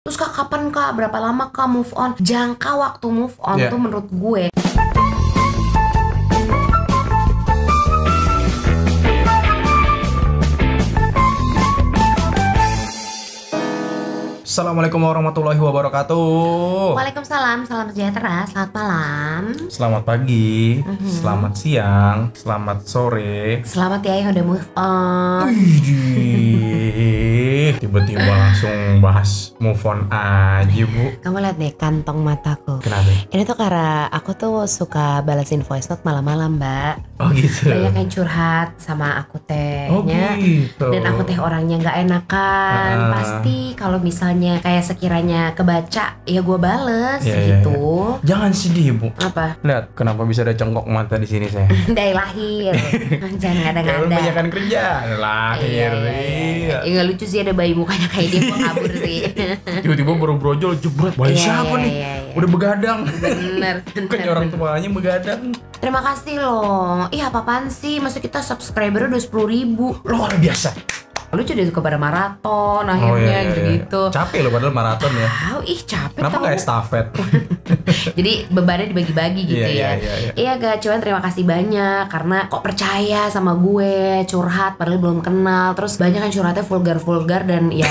Terus kak kapan kak, berapa lama kak move on? Jangka waktu move on tuh menurut gue Assalamualaikum warahmatullahi wabarakatuh. Waalaikumsalam, salam sejahtera, selamat malam, Selamat pagi, selamat siang, selamat sore. selamat ya yang udah move on. Widih, tiba-tiba langsung bahas move on aja, Bu. Kamu lihat deh kantong mataku. Kenapa? Ini tuh karena aku tuh suka balasin voice note malam-malam, Mbak. Oh gitu. Banyak yang curhat sama aku Oh tehnya. gitu. Dan aku teh orangnya nggak enakan. Pasti kalau misalnya kayak sekiranya kebaca, ya gue bales Iya, gitu. Jangan sedih, Bu. Apa? Lihat, kenapa bisa ada cengkok mata di sini saya? Dari lahir. Jangan Karena ngada-ngada. banyakan kerja, lahir. Iya. Nggak lucu sih ada bayi mukanya kayak dia mau kabur sih. Tiba-tiba baru brojol jebret. Bayi Iya, siapa iya, nih? iya, iya. Udah begadang. Bener. Bukan orang tuanya begadang. Terima kasih loh. Ih apaan sih? Masa kita subscriber udah 10.000. Luar biasa. Lucu deh suka pada maraton akhirnya gitu-gitu. Capek loh padahal maraton ya. Tahu ih capek Kenapa tau. nggak estafet? Jadi bebannya dibagi-bagi gitu Iya, ya. iya. Iya gak, cuman terima kasih banyak karena kok percaya sama gue, curhat padahal belum kenal. Terus banyak yang curhatnya vulgar-vulgar dan ya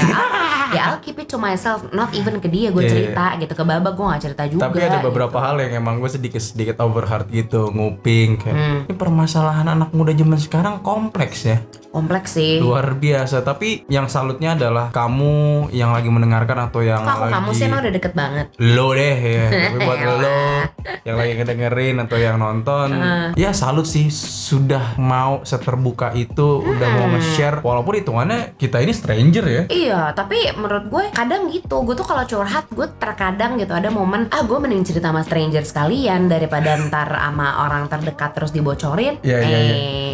ya I'll keep it to myself, not even ke dia gue Iya, cerita gitu. Ke Baba gue gak cerita juga. Tapi ada beberapa hal yang emang gue sedikit overheard gitu, nguping kayak ini permasalahan anak muda zaman sekarang kompleks ya. Kompleks sih. Luar biasa. Tapi yang salutnya adalah kamu yang lagi mendengarkan atau yang Kok aku lagi kamu sih emang udah deket banget. lo deh ya. Tapi buat lo yang lagi ngedengerin atau yang nonton, ya salut sih sudah mau seterbuka itu, udah mau nge-share walaupun hitungannya kita ini stranger ya. Iya, tapi menurut gue kadang gitu. Gue tuh kalau curhat, gue terkadang gitu ada momen gue mending cerita sama stranger sekalian daripada ntar sama orang terdekat terus dibocorin. Iya.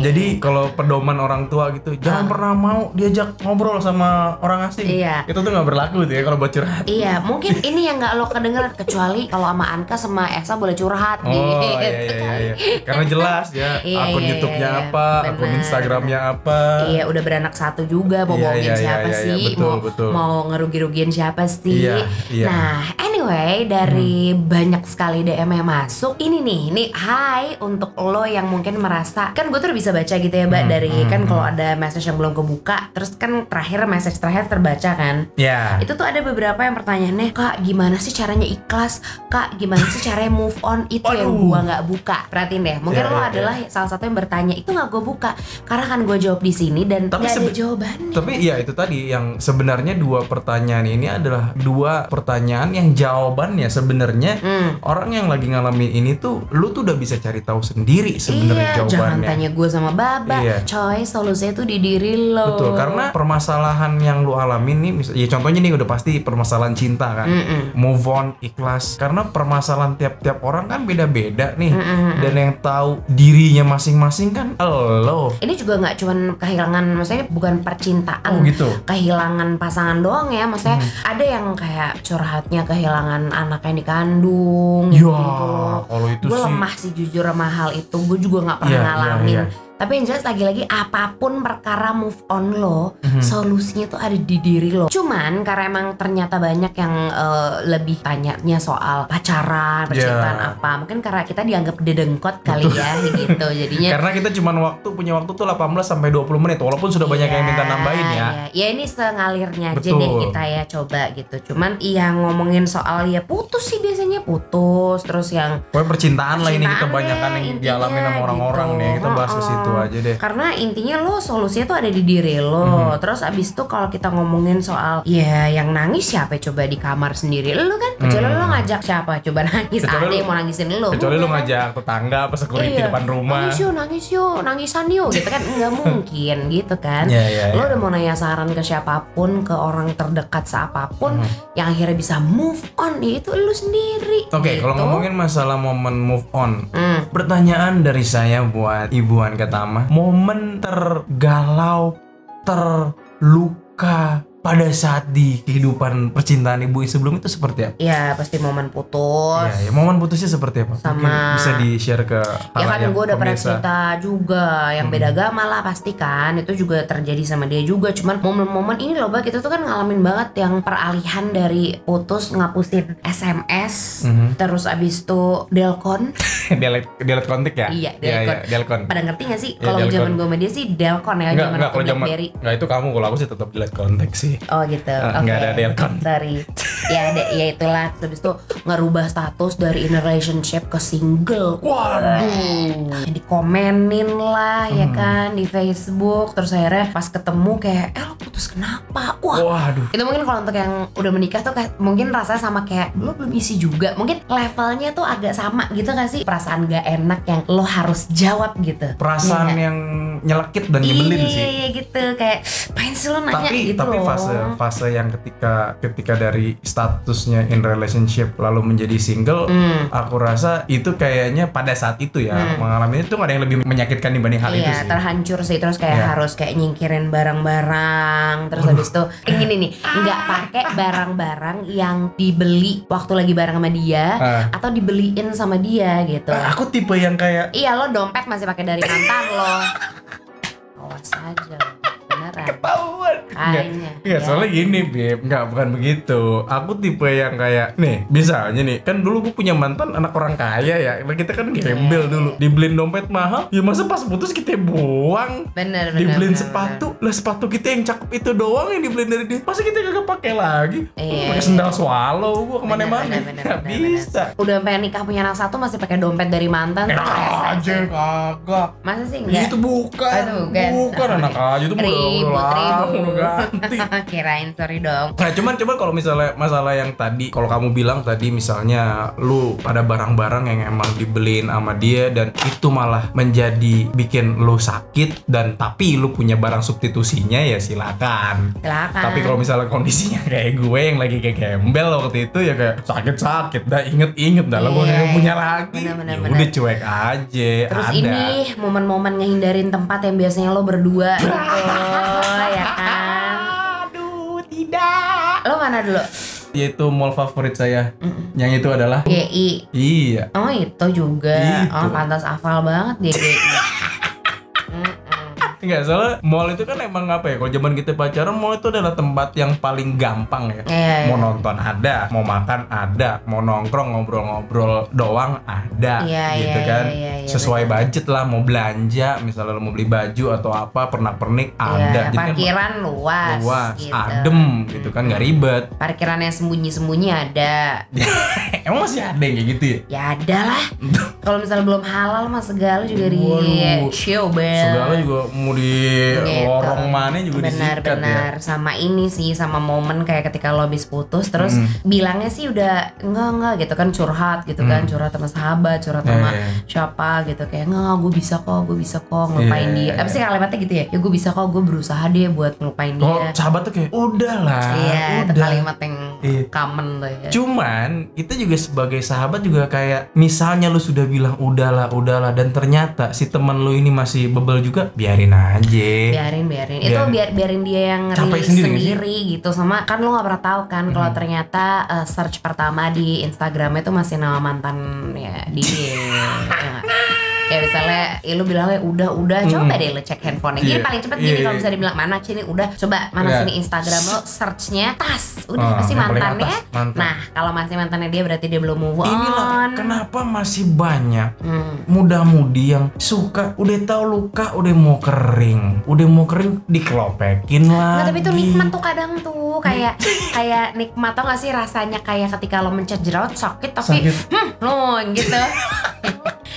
Jadi kalau pedoman orang tua gitu, jangan pernah mau diajak ngobrol sama orang asing. Iya. Itu tuh nggak berlaku tuh ya kalau buat curhat. Iya, mungkin ini yang nggak lo kedengeran kecuali kalau sama Anka sama Esa boleh curhat Oh gitu. iya. Karena jelas ya Iya, akun iya, YouTube-nya iya. apa, akun Bener. Instagram-nya apa. Iya, udah beranak satu juga. Mau Iya, bohongin iya, siapa iya, sih? betul. Mau ngerugi-rugiin siapa sih? Iya. Nah, anyway, dari banyak sekali DM yang masuk, ini nih hai untuk lo yang mungkin merasa, kan gue tuh udah bisa baca gitu ya, Mbak, dari kan kalau ada message yang belum kebuka, terus kan message terakhir terbaca kan. Ya. Itu tuh ada beberapa yang pertanyaannya, Kak gimana sih caranya ikhlas? Kak gimana sih caranya move on? Itu yang gua nggak buka. Perhatiin deh, mungkin lo adalah salah satu yang bertanya, itu nggak gue buka karena kan gue jawab di sini dan Tapi nggak ada jawabannya. Tapi ya itu tadi yang sebenarnya dua pertanyaan ini adalah dua pertanyaan yang jawabannya sebenarnya orang yang lagi ngalamin ini tuh lu tuh udah bisa cari tahu sendiri sebenarnya Iya, jangan jawabannya. tanya gue sama Baba. Iya. Coy, solusinya tuh di diri lo. Betul, karena permasalahan yang lu alamin nih, ya contohnya nih udah pasti permasalahan cinta kan, move on, ikhlas. Karena permasalahan tiap-tiap orang kan beda-beda nih, dan yang tahu dirinya masing-masing kan lo. Ini juga nggak cuman kehilangan, maksudnya bukan percintaan. Oh gitu. Kehilangan pasangan doang ya, maksudnya ada yang kayak curhatnya kehilangan anak yang dikandung. Ya, gitu. kalau itu Gue sih. lemah sih jujur sama hal itu. Gue juga nggak pernah Iya, ngalamin. iya. Tapi yang jelas lagi-lagi apapun perkara move on lo, solusinya tuh ada di diri lo. Cuman karena emang ternyata banyak yang lebih tanyanya soal pacaran, percintaan Yeah. apa. Mungkin karena kita dianggap dedengkot kali ya gitu. Jadinya Karena kita punya waktu tuh 18 sampai 20 menit walaupun sudah banyak yang minta nambahin ya. Ya ini sengalirnya aja Betul. deh kita ya coba gitu. Cuman yang ngomongin soal ya putus sih biasanya putus. Terus yang Pokoknya percintaan lah ini kita percintaan banyakan deh, yang intinya dialamin sama orang-orang gitu. nih. Kita bahas ke situ aja deh. Karena intinya lo solusinya tuh ada di diri lo. Terus abis itu kalau kita ngomongin soal ya yang nangis siapa coba di kamar sendiri lo kan. Kecuali lo ngajak siapa coba nangis. Kecuali Ada lu- yang mau nangisin lo. Kecuali lu Bukan. ngajak tetangga apa security Iya. depan rumah. Nangis yuk, nangisan yuk gitu kan. Nggak mungkin gitu kan. Iya. Lo udah mau nanya saran ke siapapun, ke orang terdekat seapapun, yang akhirnya bisa move on ya itu lo sendiri. Oke, gitu. kalau ngomongin masalah momen move on, Hmm. pertanyaan dari saya buat Ibuan Ketama, momen tergalau, terluka pada saat di kehidupan percintaan ibu sebelum itu seperti apa? Ya pasti momen putus. Ya, momen putusnya seperti apa? Sama mungkin bisa di-share ke ya kan gue udah pernah pemirsa. cerita juga yang beda agama lah pasti kan, itu juga terjadi sama dia juga. Cuman momen-momen ini loh Bak, kita tuh kan ngalamin banget yang peralihan dari putus ngapusin SMS, terus abis itu delkon. delete kontak ya? Iya, delkon. Pada ngerti gak sih? Iya, Kalau delkon. zaman gue sama dia sih delkon ya, zaman Enggak, waktu kalau zaman BlackBerry. enggak itu kamu, kalau aku sih tetap delete kontak sih. Oh gitu. Oke. Nggak ada delkon. Sorry. Ya itulah. Habis itu ngerubah status dari in a relationship ke single. Waduh. Dikomenin lah ya kan di Facebook. Terus akhirnya pas ketemu kayak lo putus kenapa? Waduh. Itu mungkin kalau untuk yang udah menikah tuh kayak, mungkin rasanya sama kayak lo belum isi juga. Mungkin levelnya tuh agak sama gitu gak sih? Perasaan gak enak yang lo harus jawab gitu. Perasaan yang nyelekit dan nyebelin sih. Iya gitu, kayak pengen sih lo nanya gitu tapi loh. fase yang ketika dari statusnya in relationship lalu menjadi single, aku rasa itu kayaknya pada saat itu ya mengalami itu nggak ada yang lebih menyakitkan dibanding hal itu Iya, sih. terhancur sih. Terus kayak harus kayak nyingkirin barang-barang. Terus habis itu ini nih, nggak pakai barang-barang yang dibeli waktu lagi bareng sama dia atau dibeliin sama dia gitu. Aku tipe yang kayak Iya, lo dompet masih pakai dari mantan lo. Awas aja, beneran. ketahuan. Kayaknya. Enggak, soalnya gini Beb, bukan begitu. Aku tipe yang kayak nih, misalnya nih, kan dulu gue punya mantan anak orang kaya ya. Kita kan gembel dulu. Dibeliin dompet mahal, ya masa pas putus kita buang. Bener. Dibeliin sepatu, lah sepatu kita yang cakep itu doang yang dibeliin dari dia. Masa kita kagak pakai lagi? Pakai sendal swallow gua kemana-mana. Nggak bisa. Udah pengen nikah punya anak satu masih pakai dompet dari mantan. Aja kagak. Masa sih enggak? Itu bukan anak aja itu Ribut. ganti. Kirain, sorry dong. Nah cuman coba kalau misalnya masalah yang tadi, kalau kamu bilang tadi misalnya lu pada barang-barang yang emang dibeliin sama dia dan itu malah menjadi bikin lu sakit, dan tapi lu punya barang substitusinya, ya silakan. Tapi kalau misalnya kondisinya kayak gue yang lagi kayak gembel waktu itu, ya kayak sakit dah, inget dah lo gue punya lagi. Ya udah cuek aja. Terus ada. ini momen-momen ngehindarin tempat yang biasanya lo berdua gitu, ya kan? Aduh, tidak. Lo mana dulu? Yaitu mall favorit saya. Yang itu adalah GI. Iya. Oh itu juga. Itu. Oh pantas hafal banget dia GI. Enggak, soalnya mall itu kan emang apa ya, kalau zaman kita pacaran, mall itu adalah tempat yang paling gampang ya. Mau nonton ada, mau makan ada, mau nongkrong ngobrol-ngobrol doang ada, gitu kan. Sesuai budget lah, mau belanja misalnya lo mau beli baju atau apa, pernak-pernik ada. Jadi parkiran kan luas gitu. Adem gitu kan, nggak ribet. Parkiran yang sembunyi-sembunyi ada. Emang masih ada yang kayak gitu ya? Ya ada lah. Kalau misalnya belum halal mah segala juga di show bel. Segala juga mau di lorong mana juga disikat ya. Benar. Sama ini sih, sama momen kayak ketika lo habis putus terus bilangnya sih udah enggak gitu kan, curhat gitu kan, curhat sama sahabat, curhat sama siapa gitu, kayak enggak, gue bisa kok ngelupain dia. Apa sih kalimatnya gitu ya? Ya gue bisa kok, gue berusaha deh buat ngelupain dia. Oh, sahabat tuh kayak udahlah. Iya, itu kalimat yang common tuh ya. Cuman kita juga sebagai sahabat juga kayak, misalnya lu sudah bilang udahlah dan ternyata si teman lu ini masih bebel juga, biarin aja. Biarin. Itu biarin dia yang rilis sendiri gitu. Sama kan lo gak pernah tahu kan kalau ternyata search pertama di Instagramnya itu masih nama mantan ya dia. Kayak misalnya lu bilangnya udah coba deh lo cek handphonenya. Gini paling cepet gini, kalau bisa dibilang mana sini udah coba mana sini Instagram lo, searchnya tas udah pasti mantannya. Nah kalau masih mantannya dia berarti dia belum move on. Inilah kenapa masih banyak muda-mudi yang suka udah tahu luka udah mau kering dikelopekin lah. Nah, tapi itu nikmat tuh kadang tuh kayak nikmat, tau gak sih rasanya kayak ketika lo mencet jerawat sakit tapi lo gitu.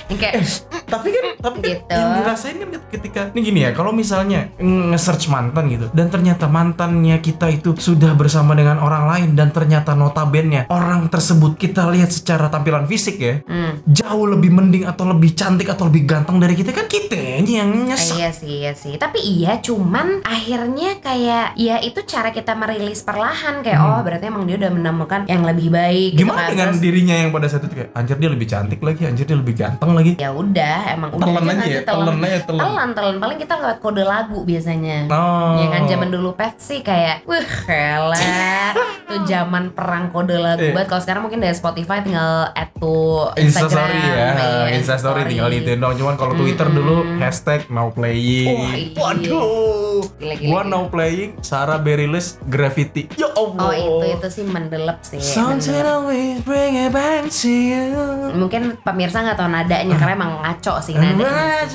Kayak tapi kan gitu. Yang dirasain kan ketika ini gini ya, kalau misalnya nge-search mantan gitu dan ternyata mantannya kita itu sudah bersama dengan orang lain, dan ternyata notabene orang tersebut kita lihat secara tampilan fisik ya jauh lebih mending atau lebih cantik atau lebih ganteng dari kita, kan kitanya yang nyesek. Iya sih tapi cuman akhirnya kayak ya itu cara kita merilis perlahan kayak oh berarti emang dia udah menemukan yang lebih baik. Gimana gitu kan? dengan Terus, dirinya yang pada saat itu kayak anjir dia lebih cantik lagi, anjir dia lebih ganteng lagi. Ya udah emang udah Telan aja ngasih ya, telan. paling kita lewat kode lagu biasanya. Oh. Ya kan zaman dulu pet sih kayak gila tuh zaman perang kode lagu banget. Kalau sekarang mungkin dari Spotify tinggal add to Instagram Instastory ya, Instastory tinggal itu dong. Cuman kalau Twitter dulu hashtag now playing. Waduh, gua now playing Sarah Bareilles Graffiti. Ya Allah. Oh itu sih mendelep sih. Something always bring it back to you. Mungkin pemirsa nggak tahu nadanya karena emang ngaco sih nadanya.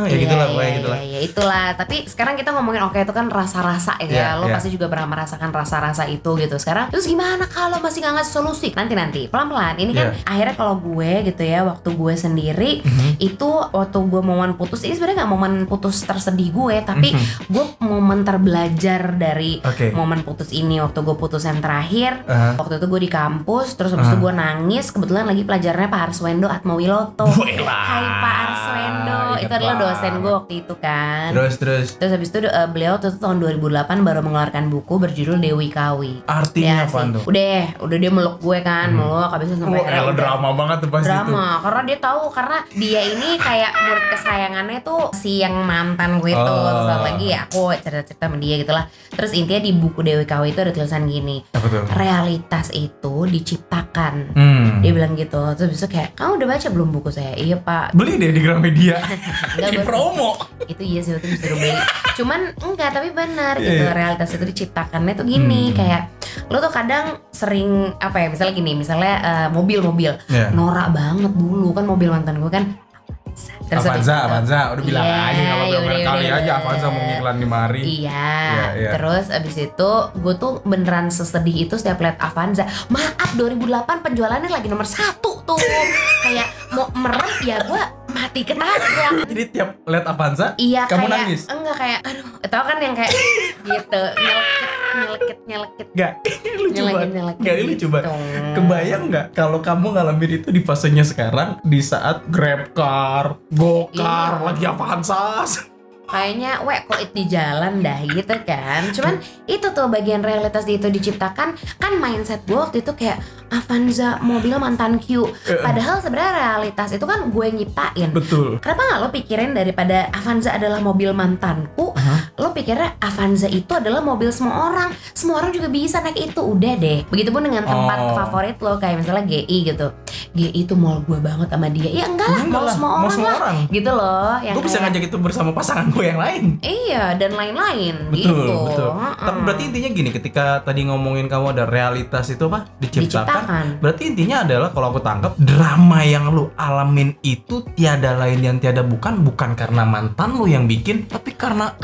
Ya gitulah pokoknya gitulah. Ya itulah. Tapi sekarang kita ngomongin oke itu kan rasa-rasa ya. Lo pasti juga pernah merasakan rasa-rasa itu gitu. Sekarang terus gimana kalau masih nggak ngasih solusi? Nanti pelan-pelan. Ini kan akhirnya kalau gue gitu ya, waktu gue sendiri itu waktu gue momen putus, ini sebenarnya nggak momen putus tersedih gue, tapi gue momen terbelajar dari momen putus ini. Waktu gue putus yang terakhir, waktu itu gue di kampus, terus habis itu gue nangis. Kebetulan lagi pelajarannya Pak Arswendo Atmawiloto. Hai Pak Arswendo, itu adalah dosen gue waktu itu kan. Terus habis itu beliau tuh tahun 2008 baru mengeluarkan buku berjudul Dewi Kawi. Artinya apa tuh? Udah dia meluk gue kan, meluk habis itu sampai akhirnya drama banget tuh pasti itu. Karena dia tahu karena dia ini kayak murid kesayangannya tuh si yang mantan gue itu. Terus lagi ya aku cerita-cerita sama dia gitulah. Terus intinya di buku Dewi Kawi itu ada tulisan gini. Apa tuh? Realitas itu diciptakan. Dia bilang gitu. Terus besok kayak, kamu udah baca belum buku saya? Iya Pak. Beli deh di Gramedia. Di promo. Itu iya sih, itu bisa beli. Cuman enggak, tapi benar gitu. Realitas itu diciptakannya tuh gini, kayak lo tuh kadang sering apa ya, misalnya gini, misalnya mobil norak banget dulu kan mobil mantan gue kan. Avanza, udah bilang aja kalau berkali aja Avanza mau ngiklan di mari. Iya. Terus abis itu gue tuh beneran sesedih itu setiap lihat Avanza. Maaf 2008 penjualannya lagi nomor 1 tuh. Kayak mau merem ya gue mati ketawa. Jadi tiap lihat Avanza, kayak, kamu nangis? Enggak kayak, aduh, tau kan yang kayak gitu, nyelekit. Gak, lucu banget. Gak, ini lucu banget. Gitu. Kebayang nggak kalau kamu ngalamin itu di fasenya sekarang, di saat Grabcar, Gokar, lagi Avanza? Kayaknya kok di jalan dah gitu kan. Cuman itu tuh bagian realitas itu diciptakan. Kan mindset gue waktu itu kayak Avanza mobil mantan Q. Padahal sebenarnya realitas itu kan gue nyiptain. Betul. Kenapa gak lo pikirin daripada Avanza adalah mobil mantanku, lo pikirnya Avanza itu adalah mobil semua orang. Semua orang juga bisa naik itu. Udah deh. Begitupun dengan tempat favorit lo, kayak misalnya GI gitu. GI itu mall gue banget sama dia. Ya enggak lah, mall semua orang. Gitu loh. Gue bisa ngajak itu bersama pasangan gue yang lain. Iya, dan lain-lain. Betul. Gitu. Tapi berarti intinya gini, ketika tadi ngomongin kamu ada realitas itu apa? Diciptakan. Berarti intinya adalah kalau aku tangkap, drama yang lu alamin itu tiada lain yang tiada bukan karena mantan lu yang bikin, tapi karena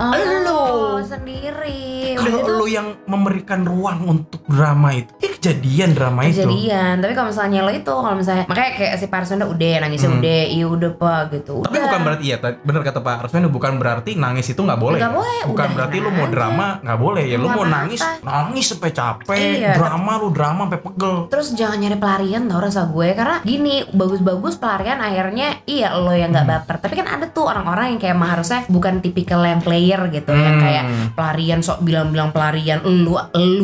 lu sendiri. Kalau lu yang memberikan ruang untuk drama itu, kejadian drama itu. Tapi kalau misalnya lo itu, kalau misalnya makanya kayak si Pak Arswendo udah nangisnya udah, iya udah Pak gitu. Tapi bukan berarti bener kata Pak Arswendo, bukan berarti nangis itu nggak boleh. Bukan berarti lu mau drama nggak boleh ya. Lu mau nangis sampai capek, drama sampai pegel. Terus jangan nyari pelarian tau rasa gue, karena gini, bagus-bagus pelarian akhirnya lo yang nggak baper. Tapi kan ada tuh orang-orang yang kayak emang harusnya bukan tipikal yang player gitu, yang kayak pelarian sok bilang-bilang pelarian, lu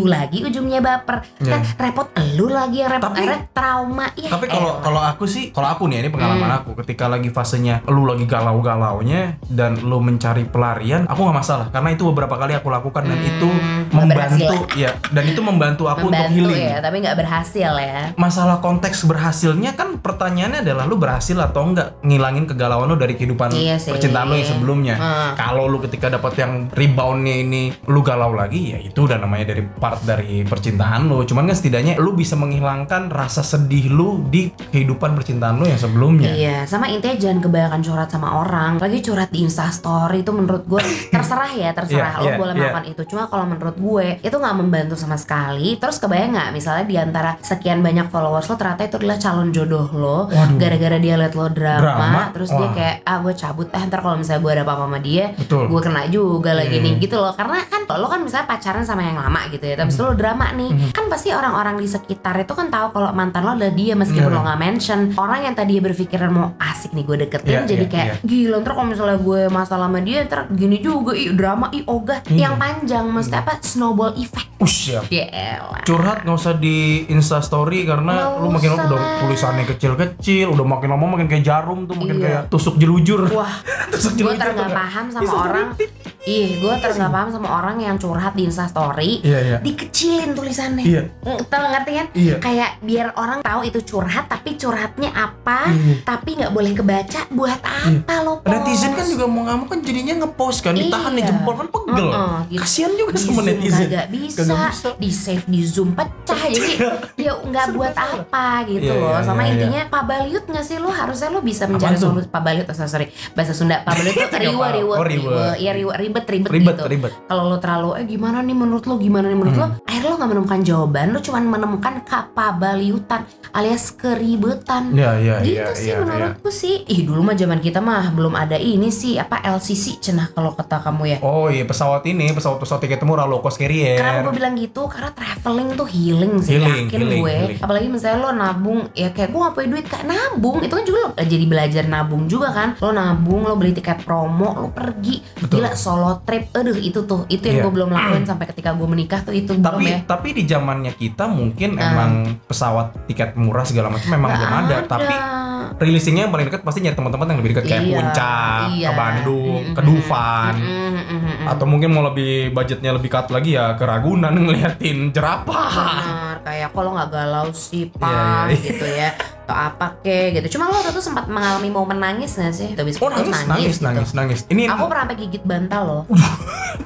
lagi ujungnya baper. Kan repot lu lagi yang repot, akhirnya trauma. Tapi kalau aku nih, ini pengalaman aku, ketika lagi fasenya lu lagi galau-galaunya dan lu mencari pelarian, aku nggak masalah karena itu beberapa kali aku lakukan dan itu membantu dan itu membantu aku untuk healing ya, tapi nggak berhasil ya. Masalah konteks berhasilnya kan pertanyaannya adalah lu berhasil atau enggak ngilangin kegalauan lu dari kehidupan percintaan lu yang sebelumnya. Kalau lu ketika dapat yang reboundnya ini lu galau lagi, ya itu udah namanya dari part dari percintaan lu. Cuman kan setidaknya lu bisa menghilangkan rasa sedih lu di kehidupan percintaan lu yang sebelumnya. Iya, sama intinya jangan kebanyakan curhat sama orang. Lagi curhat di Instastory itu menurut gue terserah lo boleh melakukan itu. Cuma kalau menurut gue itu nggak membantu sama sekali. Terus kebayang nggak misalnya di antara sekian banyak followers lo ternyata itu adalah calon jodoh lo. Gara-gara dia liat lo drama. Terus dia kayak gue cabut ntar kalau misalnya gue ada apa-apa sama dia, gue kena juga lagi nih gitu loh. Karena kan lo kan misalnya pacaran sama yang lama gitu ya, tapi lo drama nih, kan pasti orang-orang di sekitar itu kan tahu kalau mantan lo adalah dia meskipun lo nggak mention. Orang yang tadi berpikiran mau asik nih gue deketin, jadi kayak gila ntar kalau misalnya gue masalah sama dia ntar gini juga, drama, ogah yang panjang, maksudnya apa, snowball effect. Siap. Curhat nggak usah di Instastory karena lu makin lama udah tulisannya kecil-kecil, udah makin lama makin kayak jarum tuh, makin kayak tusuk jelujur. Wah, gue nggak paham sama orang. Gue nggak paham sama orang yang curhat di Instastory, dikecilin tulisannya. Tahu ngerti kan? Kayak biar orang tahu itu curhat, tapi curhatnya apa, tapi nggak boleh kebaca. Buat apa lo post? Netizen kan juga mau nggak mau kan jadinya ngepost kan, ditahan nih jempol kan pegel. Gitu. Kasian juga sama netizen. Gak bisa. Di save di zoom pecah, jadi ya nggak buat apa gitu loh. Sama intinya pabaliut nggak sih, lo harusnya lo bisa mencari solusi. Pabaliut, sorry bahasa Sunda, pabaliut itu ribet. Kalau lo terlalu gimana nih menurut lo, akhirnya lo nggak menemukan jawaban, lo cuma menemukan kapabaliutan alias keribetan. Gitu sih menurutku sih. Dulu mah zaman kita mah belum ada ini sih, apa LCC cenah kalau kata kamu ya. Pesawat tiket murah, low cost carrier. Kenapa gue bilang gitu? Karena traveling tuh healing sih, yakin gue. Apalagi misalnya lo nabung, ya kayak gue gak punya duit, kayak nabung itu kan juga lo jadi belajar nabung juga kan. Lo nabung, lo beli tiket promo, lo pergi. Gila, solo trip, itu yang gue belum lakuin sampai ketika gue menikah tuh itu. Tapi di zamannya kita mungkin emang pesawat tiket murah segala macam memang belum ada. Tapi releasingnya yang paling dekat pasti nyari teman-teman yang lebih dekat, kayak Puncak, ke Bandung, ke Dufan, atau mungkin mau lebih budgetnya lebih cut lagi ya ke Ragunan ngeliatin jerapah. Kayak kalau nggak galau sih Pak gitu ya, atau apa gitu. Cuma lo waktu itu sempat mengalami momen nangis nggak sih? Nangis. Ini aku pernah sampai gigit bantal loh.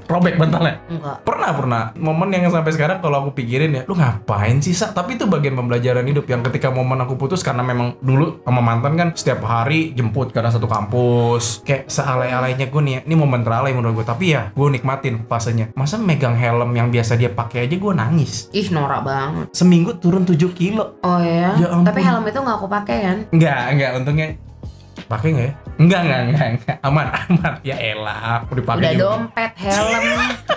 Robek bantalnya? Enggak. Pernah. Momen yang sampai sekarang kalau aku pikirin ya, lu ngapain sih Sa? Tapi itu bagian pembelajaran hidup yang ketika momen aku putus, karena memang dulu sama mantan kan setiap hari jemput karena satu kampus. Kayak sealai-alainya gue nih, ini momen teralai menurut gue. Tapi ya gue nikmatin fasenya. Masa megang helm yang biasa dia pakai aja gue nangis. Norak banget. Seminggu turun 7 kilo. Oh ya? Tapi helm itu gak aku pakai kan? Enggak, untungnya. Pakai nggak ya? Enggak. Aman. Ya elah, aku dipakai. Udah juga. Dompet, helm,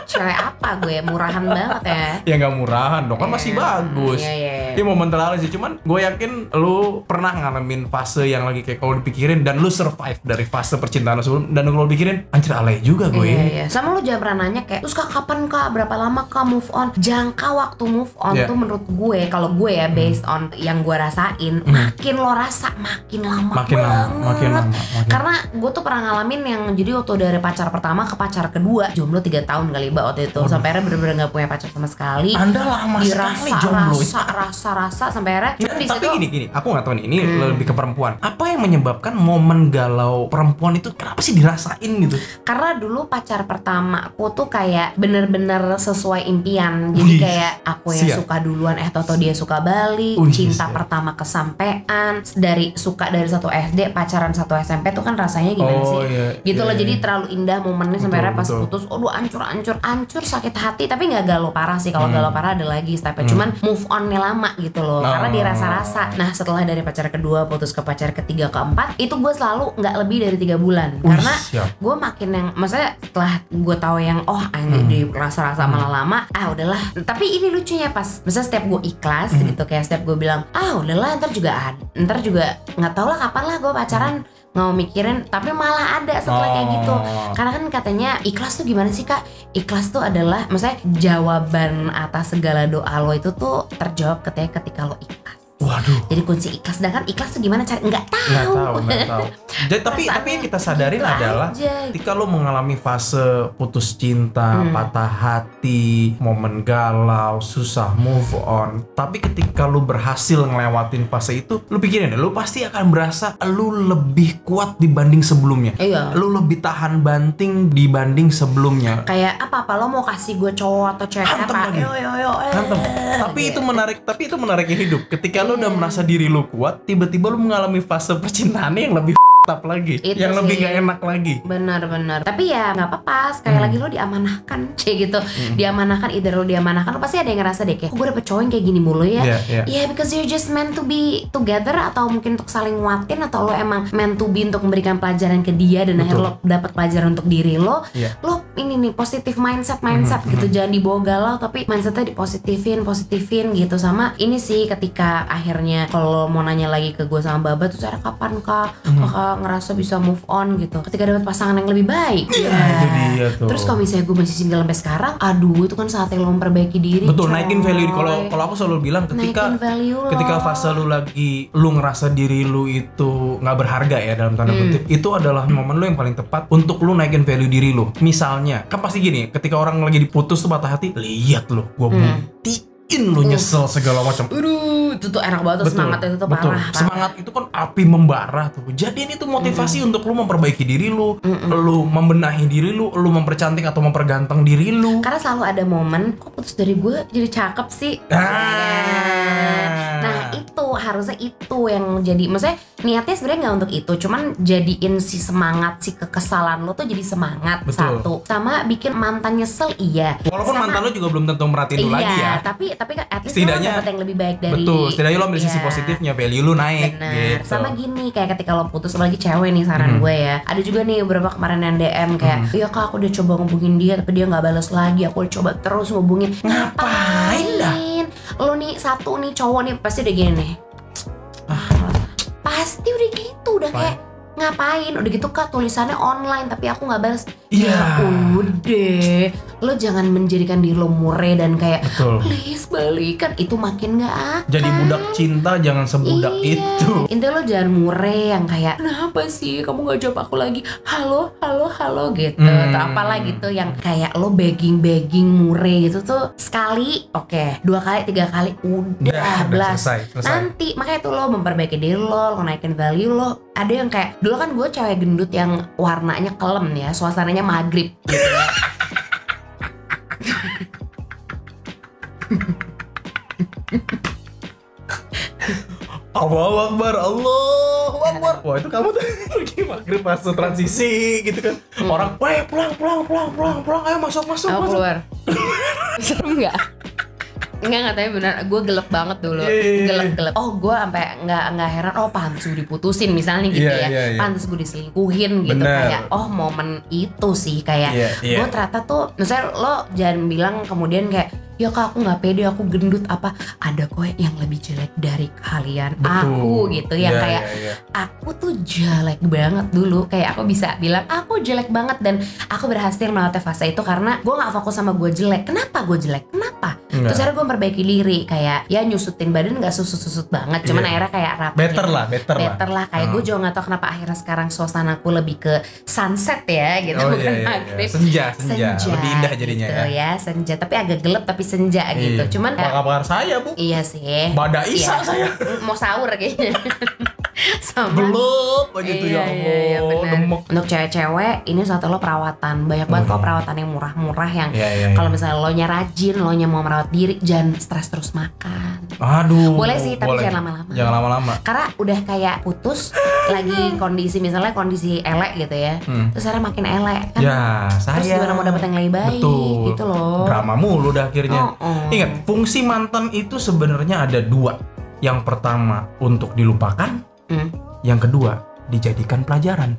cewek apa gue? Murahan banget ya? Ya nggak murahan dong, kan masih bagus. Ini momen terlalu sih, cuman gue yakin lu pernah ngalamin fase yang lagi kayak kalau dipikirin dan lu survive dari fase percintaan lu sebelum, dan kalau dipikirin anjir alay juga gue ini. Sama lu jangan pernah nanya kayak, terus kak kapan kak, berapa lama kak move on? Jangka waktu move on tuh menurut gue, kalau gue ya based on yang gue rasain, makin lo rasa makin lama banget. Karena gue tuh pernah ngalamin yang jadi waktu dari pacar pertama ke pacar kedua, jomblo 3 tahun kali mbak waktu itu. Sampai akhirnya bener-bener gak punya pacar sama sekali. Anda lama sekali jomblo. Rasa sampai akhirnya tapi gini, aku gak tahu nih, ini lebih ke perempuan. Apa yang menyebabkan momen galau perempuan itu kenapa sih dirasain gitu? Karena dulu pacar pertama aku tuh kayak bener-bener sesuai impian. Jadi kayak aku yang suka duluan, toto dia suka balik. Cinta pertama kesampean. Dari suka dari 1 SD, pacaran 1 SMP tuh kan rasanya gimana sih? Gitu loh, jadi terlalu indah momennya sampai akhirnya pas putus, hancur sakit hati. Tapi nggak galau parah sih. Kalau galau parah ada lagi stepnya. Cuman move on-nya lama gitu loh, karena dirasa-rasa. Nah setelah dari pacar kedua putus ke pacar ketiga keempat, itu gue selalu nggak lebih dari 3 bulan. Karena gue makin yang, maksudnya setelah gue tahu yang di rasa-rasa malah lama, udahlah. Tapi ini lucunya pas, misalnya setiap gue ikhlas gitu, kayak setiap gue bilang udahlah ntar juga nggak tahu lah kapan lah gue pacaran, nggak mau mikirin. Tapi malah ada setelah kayak gitu. Karena kan katanya ikhlas tuh gimana sih kak? Ikhlas tuh adalah, maksudnya jawaban atas segala doa lo itu tuh terjawab ketika lo ikhlas. Waduh. Jadi kunci ikhlas. Sedangkan ikhlas tuh gimana cara? Nggak tahu. Jadi tapi yang kita sadarin adalah ketika lo mengalami fase putus cinta, patah hati, momen galau, susah move on. Tapi ketika lo berhasil ngelewatin fase itu, lo pikirin lo pasti akan berasa lo lebih kuat dibanding sebelumnya. Lo lebih tahan banting dibanding sebelumnya. Kayak apa lo mau kasih gue cowok atau cewek apa? Hantem. Tapi itu menariknya hidup. Ketika lo udah merasa diri lo kuat, tiba-tiba lo mengalami fase percintaan yang lebih up lagi, Itu yang lebih sih. gak enak lagi. Benar-benar. Tapi ya nggak apa-apa. Sekali lagi lo diamanahkan, kayak gitu. Diamanahkan, either lo diamanahkan, lo pasti ada yang ngerasa deh kayak, gue dapet cowok yang kayak gini mulu ya. Iya. Because you're just meant to be together, atau mungkin untuk saling nguatin, atau lo emang meant to be untuk memberikan pelajaran ke dia dan akhirnya lo dapet pelajaran untuk diri lo. Lo ini nih positif mindset gitu, jangan dibawa galau tapi mindsetnya dipositifin gitu. Sama ini sih, ketika akhirnya kalau mau nanya lagi ke gue sama Baba tuh, cara kapan kak ngerasa bisa move on gitu, ketika dapat pasangan yang lebih baik. Itu dia tuh. Terus kalau misalnya gue masih single sampai sekarang, aduh itu kan saatnya lo memperbaiki diri. Betul, coy. naikin value. Kalau aku selalu bilang ketika fase lu lagi lu ngerasa diri lu itu nggak berharga ya dalam tanda kutip, itu adalah momen lu yang paling tepat untuk lu naikin value diri lu. Misalnya, kan pasti gini, ketika orang lagi diputus tuh patah hati, lihat lu, gua buktiin lu nyesel segala macam. Itu tuh enak banget tuh, semangat itu tuh parah. Semangat itu kan api membara tuh. Jadi ini tuh motivasi untuk lu memperbaiki diri lu, lu membenahi diri lu mempercantik atau memperganteng diri lu. Karena selalu ada momen, kok putus dari gue jadi cakep sih. Nah itu harusnya itu yang jadi, maksudnya niatnya sebenarnya nggak untuk itu, cuman jadiin si semangat, si kekesalan lo tuh jadi semangat. Betul. Satu, sama bikin mantan nyesel. Iya. Walaupun sama, mantan lo juga belum tentu merhatiin lu lagi ya. Tapi kan at least setidaknya lo dapet yang lebih baik dari. Betul, setidaknya lo ambil sisi positifnya, value lu naik. Bener. Gitu. Sama gini, kayak ketika lo putus, apalagi cewek nih, saran gue ya. Ada juga nih beberapa kemarin yang DM kayak, iya kak aku udah coba ngubungin dia tapi dia nggak balas lagi. Aku udah coba terus ngubungin. Ngapain dah? Lo nih satu nih cowok nih pasti udah gini nih. Pasti udah gitu, udah kayak ngapain, udah gitu kak tulisannya online tapi aku nggak balas. Ya udah, lo jangan menjadikan diri lo mureh dan kayak please balikan, itu makin nggak akan. Jadi budak cinta jangan sebudak itu. Intinya lo jangan mureh yang kayak kenapa sih kamu nggak jawab aku lagi, halo gitu, atau apalah gitu yang kayak lo begging mureh gitu tuh. Sekali oke, 2 kali 3 kali udah belas. Selesai. Nanti makanya tuh lo memperbaiki diri lo naikin value lo. Ada yang kayak dulu kan gue cewek gendut yang warnanya kelem ya, suasananya maghrib gitu ya. Allahu Akbar. Wah itu kamu tuh lagi maghrib pas transisi gitu kan. Orang, weh pulang, ayo masuk. Keluar. Serem nggak? Enggak, tapi benar, gue gelap banget dulu. Gelap. Oh, gue sampai nggak heran. Oh, pantas gue diputusin misalnya gitu ya. Pantas gue diselingkuhin gitu. Kayak momen itu sih kayak gue ternyata tuh, misalnya lo jangan bilang kemudian kayak, ya kak aku nggak pede, aku gendut apa. Ada kok yang lebih jelek dari kalian. Aku gitu yang kayak aku tuh jelek banget dulu. Kayak aku bisa bilang aku jelek banget dan aku berhasil melewati fase itu karena gue nggak fokus sama gue jelek. Kenapa gue jelek? Kenapa? Terus akhirnya gue memperbaiki diri, kayak ya nyusutin badan nggak susut kayak cuman akhirnya kayak rapi. Better lah. Kayak gue juga nggak tahu kenapa akhirnya sekarang suasanaku lebih ke sunset ya gitu, bukan maghrib. Senja. Lebih indah jadinya gitu ya. Senja tapi agak gelap tapi senja gitu. Cuman apa kabar saya bu? Iya sih. Bada Isa saya. Mau sahur kayaknya. Sama belum aja tuh ya Allah. Untuk cewek-cewek ini satu lo perawatan. Banyak banget kok perawatan yang murah-murah yang kalau misalnya lo nya rajin, lo nya mau merawat diri, jangan stres terus makan. Aduh. Boleh sih, tapi jangan lama-lama. Jangan lama-lama. Karena udah kayak putus lagi kondisi misalnya kondisi elek gitu ya. Terus akhirnya makin elek kan. Ya, saya. Terus gimana mau dapet yang lebih baik gitu loh. Drama mulu udah akhirnya. Ingat, fungsi mantan itu sebenarnya ada 2. Yang pertama untuk dilupakan, yang kedua dijadikan pelajaran.